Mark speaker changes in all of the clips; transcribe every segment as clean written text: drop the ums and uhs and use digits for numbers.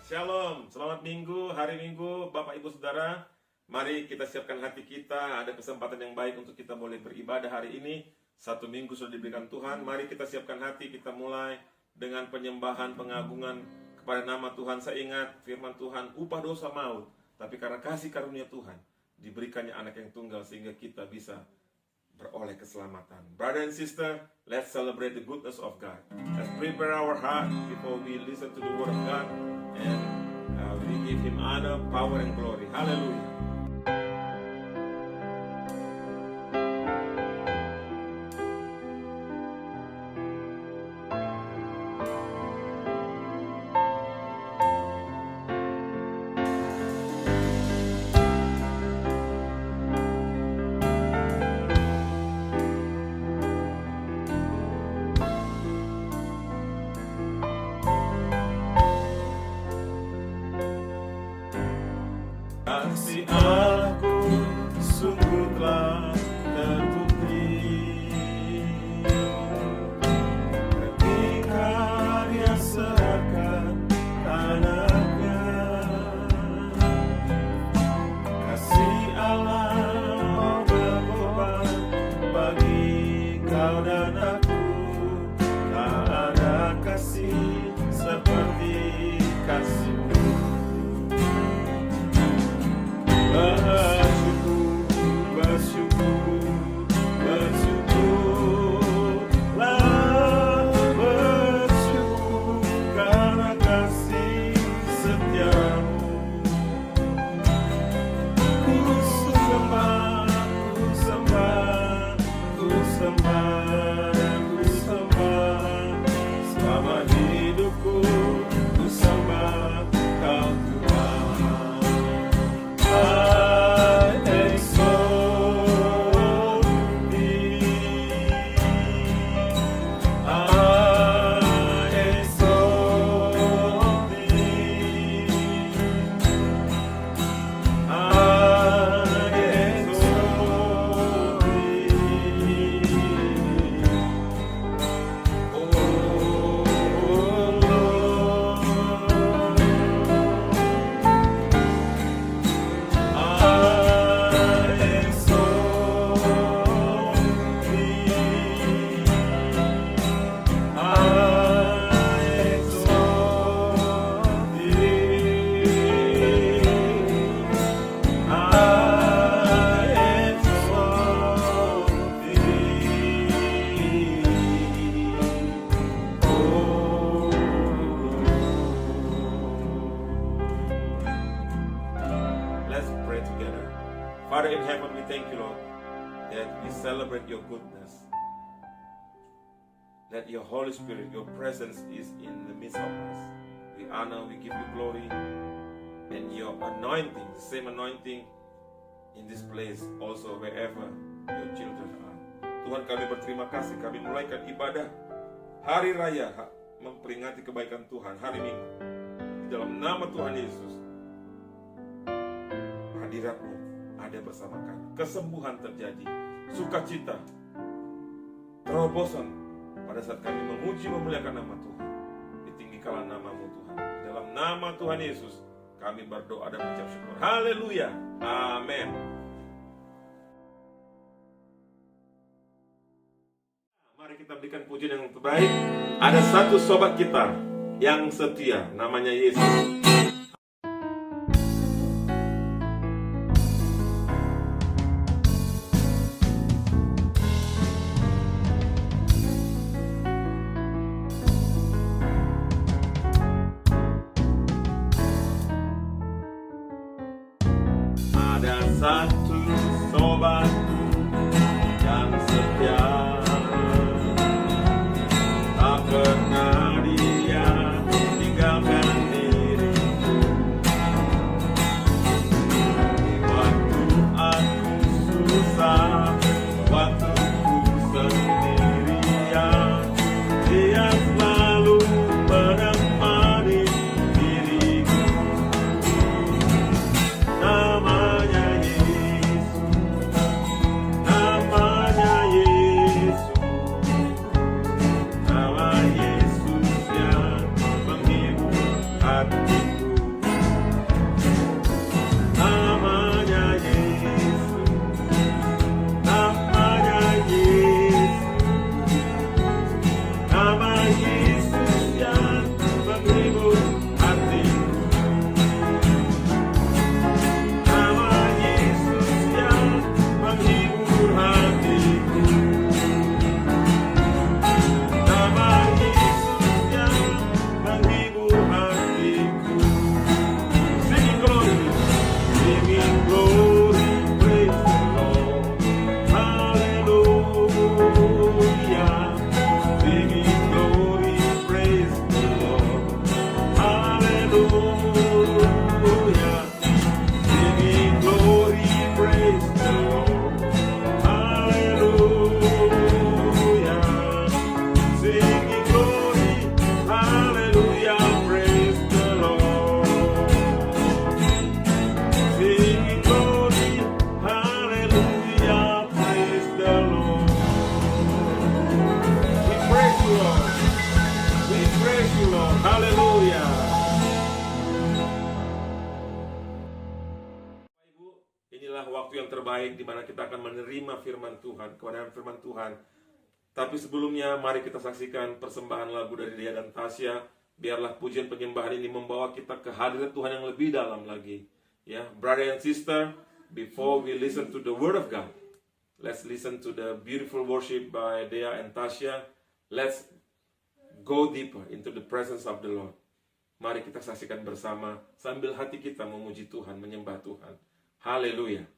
Speaker 1: Shalom, selamat minggu, hari minggu, Bapak Ibu Saudara. Mari kita siapkan hati kita, ada kesempatan yang baik untuk kita boleh beribadah hari ini. Satu minggu sudah diberikan Tuhan, mari kita siapkan hati, kita mulai dengan penyembahan, pengagungan kepada nama Tuhan. Saya ingat firman Tuhan, upah dosa maut, tapi karena kasih karunia Tuhan, diberikannya anak yang tunggal sehingga kita bisa beroleh keselamatan. Brother and sister, let's celebrate the goodness of God. Let's prepare our heart before we listen to the word of God. And we give Him honor, power, and glory. Hallelujah. Kasih aku sungguh telah terbukti ketika Dia serahkan anaknya. Kasih Allah berkorban bagi kau dan aku. Tak ada kasih seperti kasih-Mu. Bersyukur karena kasih setiamu. Ku sembah dan ku sembah selama hidupku. Ku sembah Kau Tuhan. Father in heaven, we thank you, Lord, that we celebrate your goodness. That your Holy Spirit, your presence is in the midst of us. We honor, we give you glory, and your anointing, the same anointing in this place, also wherever your children are. Tuhan, kami berterima kasih, kami mulaikan ibadah Hari Raya memperingati kebaikan Tuhan hari Minggu. Di dalam nama Tuhan Yesus, hadirat-Mu ada bersama kami. Kesembuhan terjadi, sukacita, terobosan pada saat kami memuji memuliakan nama Tuhan. Ditinggikanlah nama-Mu Tuhan. Di dalam nama Tuhan Yesus kami berdoa dan mengucap syukur. Haleluya. Amin. Mari kita berikan pujian yang terbaik. Ada satu sobat kita yang setia, namanya Yesus. Satu sobatku yang setia, Lord. We praise you, Lord. Hallelujah. Ibu, inilah waktu yang terbaik di mana kita akan menerima firman Tuhan, kebenaran firman Tuhan. Tapi sebelumnya, mari kita saksikan persembahan lagu dari Dia dan Tasya. Biarlah pujian penyembahan ini membawa kita ke hadirat Tuhan yang lebih dalam lagi. Ya, brother and sister, before we listen to the Word of God, let's listen to the beautiful worship by Dea and Tasya. Let's go deeper into the presence of the Lord. Mari kita saksikan bersama sambil hati kita memuji Tuhan, menyembah Tuhan. Haleluya.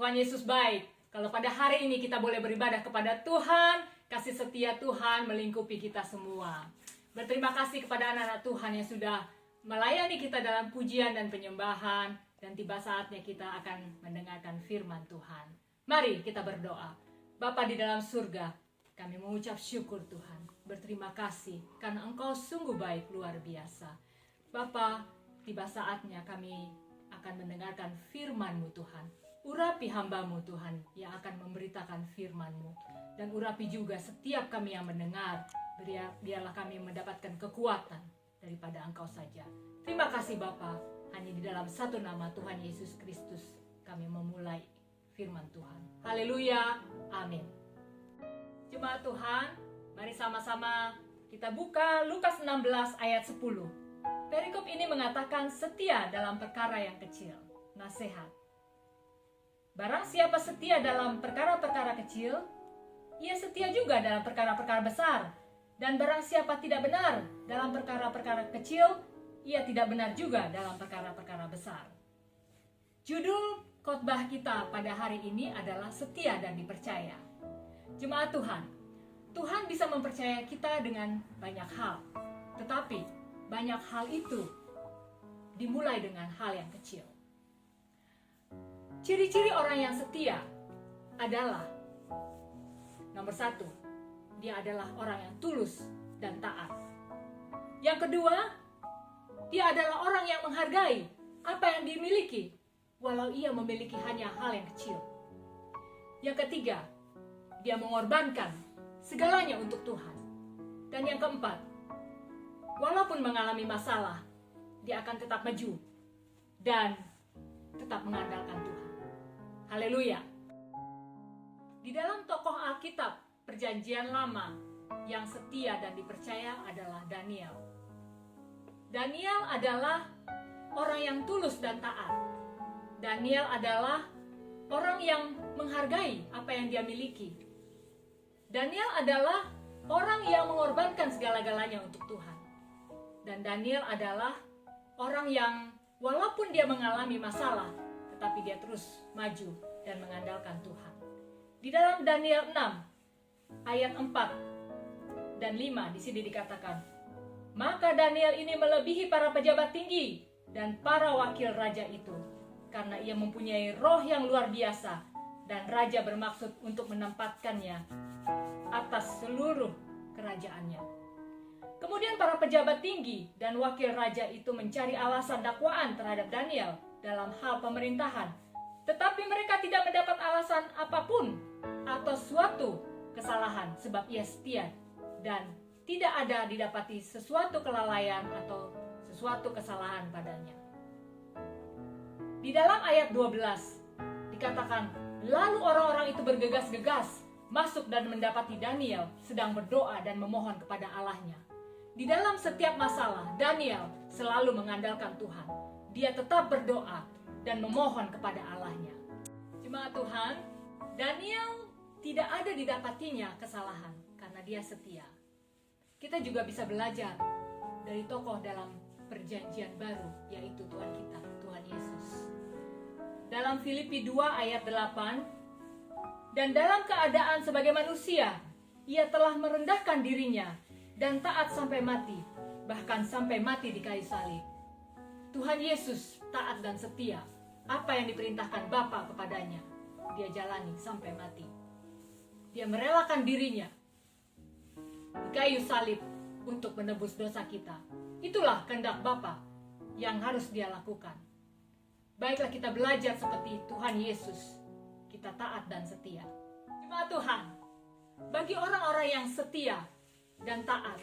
Speaker 2: Tuhan Yesus baik. Kalau pada hari ini kita boleh beribadah kepada Tuhan, kasih setia Tuhan melingkupi kita semua. Berterima kasih kepada anak-anak Tuhan yang sudah melayani kita dalam pujian dan penyembahan, dan tiba saatnya kita akan mendengarkan firman Tuhan. Mari kita berdoa. Bapa di dalam surga, kami mengucap syukur Tuhan. Berterima kasih karena Engkau sungguh baik, luar biasa. Bapa, tiba saatnya kami akan mendengarkan firman-Mu Tuhan. Urapi hamba-Mu Tuhan yang akan memberitakan firman-Mu. Dan urapi juga setiap kami yang mendengar. Biarlah kami mendapatkan kekuatan daripada Engkau saja. Terima kasih Bapa. Hanya di dalam satu nama Tuhan Yesus Kristus kami memulai firman Tuhan. Haleluya. Amin. Jemaat Tuhan, mari sama-sama kita buka Lukas 16 ayat 10. Perikop ini mengatakan setia dalam perkara yang kecil. Nasihat. Barang siapa setia dalam perkara-perkara kecil, ia setia juga dalam perkara-perkara besar. Dan barang siapa tidak benar dalam perkara-perkara kecil, ia tidak benar juga dalam perkara-perkara besar. Judul khotbah kita pada hari ini adalah setia dan dipercaya. Jemaat Tuhan, Tuhan bisa mempercayai kita dengan banyak hal. Tetapi banyak hal itu dimulai dengan hal yang kecil. Ciri-ciri orang yang setia adalah nomor 1, dia adalah orang yang tulus dan taat. Yang kedua, dia adalah orang yang menghargai apa yang dimiliki, walau ia memiliki hanya hal yang kecil. Yang ketiga, dia mengorbankan segalanya untuk Tuhan. Dan yang keempat, walaupun mengalami masalah, dia akan tetap maju dan tetap mengandalkan Tuhan. Haleluya. Di dalam tokoh Alkitab Perjanjian Lama yang setia dan dipercaya adalah Daniel. Daniel adalah orang yang tulus dan taat. Daniel adalah orang yang menghargai apa yang dia miliki. Daniel adalah orang yang mengorbankan segala-galanya untuk Tuhan. Dan Daniel adalah orang yang walaupun dia mengalami masalah, tetapi dia terus maju dan mengandalkan Tuhan. Di dalam Daniel 6 ayat 4 dan 5 di sini dikatakan, maka Daniel ini melebihi para pejabat tinggi dan para wakil raja itu, karena ia mempunyai roh yang luar biasa, dan raja bermaksud untuk menempatkannya atas seluruh kerajaannya. Kemudian para pejabat tinggi dan wakil raja itu mencari alasan dakwaan terhadap Daniel dalam hal pemerintahan, tetapi mereka tidak mendapat alasan apapun atau suatu kesalahan, sebab ia setia dan tidak ada didapati sesuatu kelalaian atau sesuatu kesalahan padanya. Di dalam ayat 12 dikatakan, lalu orang-orang itu bergegas-gegas masuk dan mendapati Daniel sedang berdoa dan memohon kepada Allahnya. Di dalam setiap masalah, Daniel selalu mengandalkan Tuhan. Dia tetap berdoa dan memohon kepada Allahnya. Jemaat Tuhan, Daniel tidak ada didapatinya kesalahan karena dia setia. Kita juga bisa belajar dari tokoh dalam Perjanjian Baru, yaitu Tuhan kita, Tuhan Yesus. Dalam Filipi 2 ayat 8, dan dalam keadaan sebagai manusia, ia telah merendahkan dirinya dan taat sampai mati, bahkan sampai mati di kayu salib. Tuhan Yesus taat dan setia. Apa yang diperintahkan Bapa kepadanya, dia jalani sampai mati. Dia merelakan dirinya di kayu salib untuk menebus dosa kita. Itulah kehendak Bapa yang harus dia lakukan. Baiklah kita belajar seperti Tuhan Yesus. Kita taat dan setia. Jemaat Tuhan, bagi orang-orang yang setia dan taat,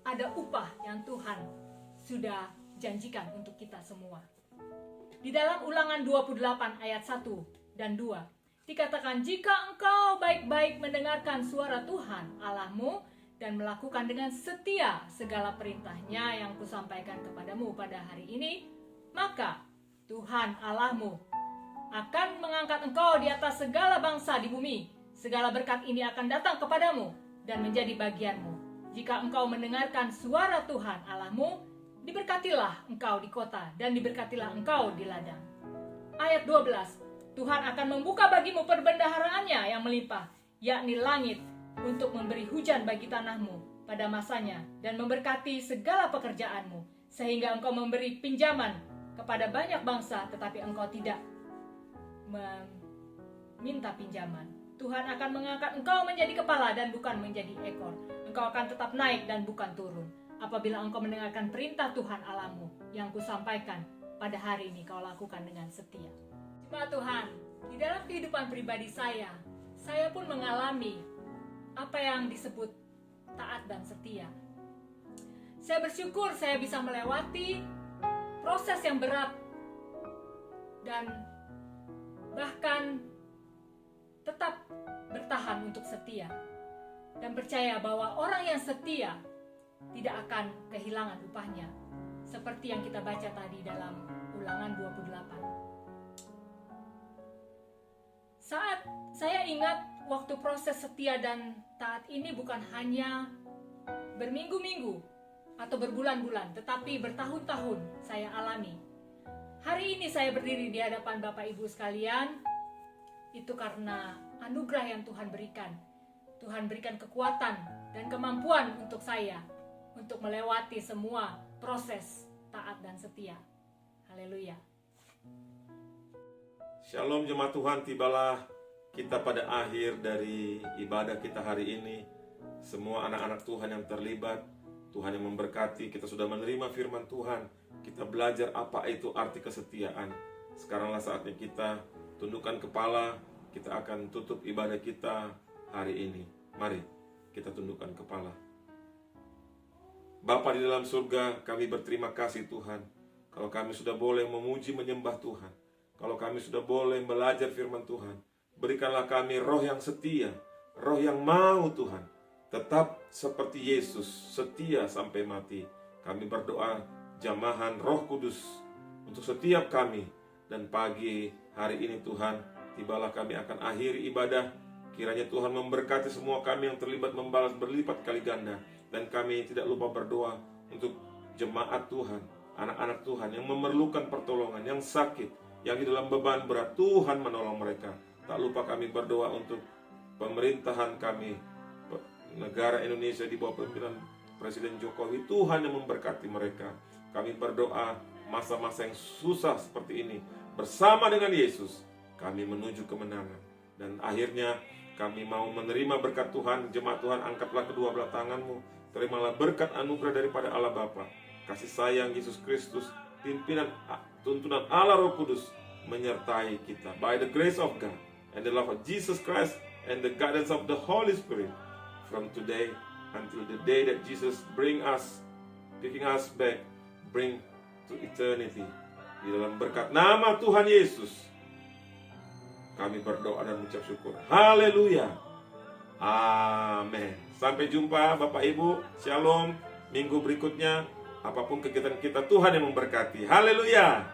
Speaker 2: ada upah yang Tuhan sudah janjikan untuk kita semua. Di dalam Ulangan 28 ayat 1 dan 2 dikatakan, jika engkau baik-baik mendengarkan suara Tuhan Allahmu dan melakukan dengan setia segala perintahnya yang kusampaikan kepadamu pada hari ini, maka Tuhan Allahmu akan mengangkat engkau di atas segala bangsa di bumi. Segala berkat ini akan datang kepadamu dan menjadi bagianmu. Jika engkau mendengarkan suara Tuhan Allahmu, diberkatilah engkau di kota dan diberkatilah engkau di ladang. Ayat 12, Tuhan akan membuka bagimu perbendaharaannya yang melimpah, yakni langit, untuk memberi hujan bagi tanahmu pada masanya dan memberkati segala pekerjaanmu, sehingga engkau memberi pinjaman kepada banyak bangsa, tetapi engkau tidak meminta pinjaman. Tuhan akan mengangkat engkau menjadi kepala dan bukan menjadi ekor. Engkau akan tetap naik dan bukan turun. Apabila engkau mendengarkan perintah Tuhan Allahmu yang kusampaikan pada hari ini, kau lakukan dengan setia. Jemaat Tuhan, di dalam kehidupan pribadi saya pun mengalami apa yang disebut taat dan setia. Saya bersyukur saya bisa melewati proses yang berat dan bahkan tetap bertahan untuk setia dan percaya bahwa orang yang setia tidak akan kehilangan upahnya, seperti yang kita baca tadi dalam Ulangan 28. Saat saya ingat waktu proses setia dan taat ini bukan hanya berminggu-minggu atau berbulan-bulan, tetapi bertahun-tahun saya alami. Hari ini saya berdiri di hadapan Bapak Ibu sekalian, itu karena anugerah yang Tuhan berikan. Tuhan berikan kekuatan dan kemampuan untuk saya untuk melewati semua proses taat dan setia. Haleluya.
Speaker 1: Shalom jemaat Tuhan, tibalah kita pada akhir dari ibadah kita hari ini. Semua anak-anak Tuhan yang terlibat, Tuhan yang memberkati, kita sudah menerima firman Tuhan. Kita belajar apa itu arti kesetiaan. Sekaranglah saatnya kita tundukkan kepala. Kita akan tutup ibadah kita hari ini. Mari kita tundukkan kepala. Bapa di dalam surga, kami berterima kasih Tuhan. Kalau kami sudah boleh memuji menyembah Tuhan, kalau kami sudah boleh belajar firman Tuhan, berikanlah kami roh yang setia, roh yang mau Tuhan, tetap seperti Yesus, setia sampai mati. Kami berdoa jamahan Roh Kudus untuk setiap kami. Dan pagi hari ini Tuhan, tibalah kami akan akhiri ibadah. Kiranya Tuhan memberkati semua kami yang terlibat membalas berlipat kali ganda. Dan kami tidak lupa berdoa untuk jemaat Tuhan, anak-anak Tuhan yang memerlukan pertolongan, yang sakit, yang di dalam beban berat. Tuhan menolong mereka. Tak lupa kami berdoa untuk pemerintahan kami, negara Indonesia di bawah pimpinan Presiden Jokowi. Tuhan yang memberkati mereka. Kami berdoa masa-masa yang susah seperti ini, bersama dengan Yesus kami menuju kemenangan. Dan akhirnya kami mau menerima berkat Tuhan. Jemaat Tuhan, angkatlah kedua belah tanganmu. Terimalah berkat anugerah daripada Allah Bapa, kasih sayang Yesus Kristus, pimpinan tuntunan Allah Roh Kudus menyertai kita. By the grace of God and the love of Jesus Christ and the guidance of the Holy Spirit, from today until the day that Jesus picking us back, bring to eternity. Di dalam berkat nama Tuhan Yesus, kami berdoa dan mengucap syukur. Haleluya. Amin. Sampai jumpa Bapak Ibu. Shalom. Minggu berikutnya, apapun kegiatan kita, Tuhan yang memberkati. Haleluya.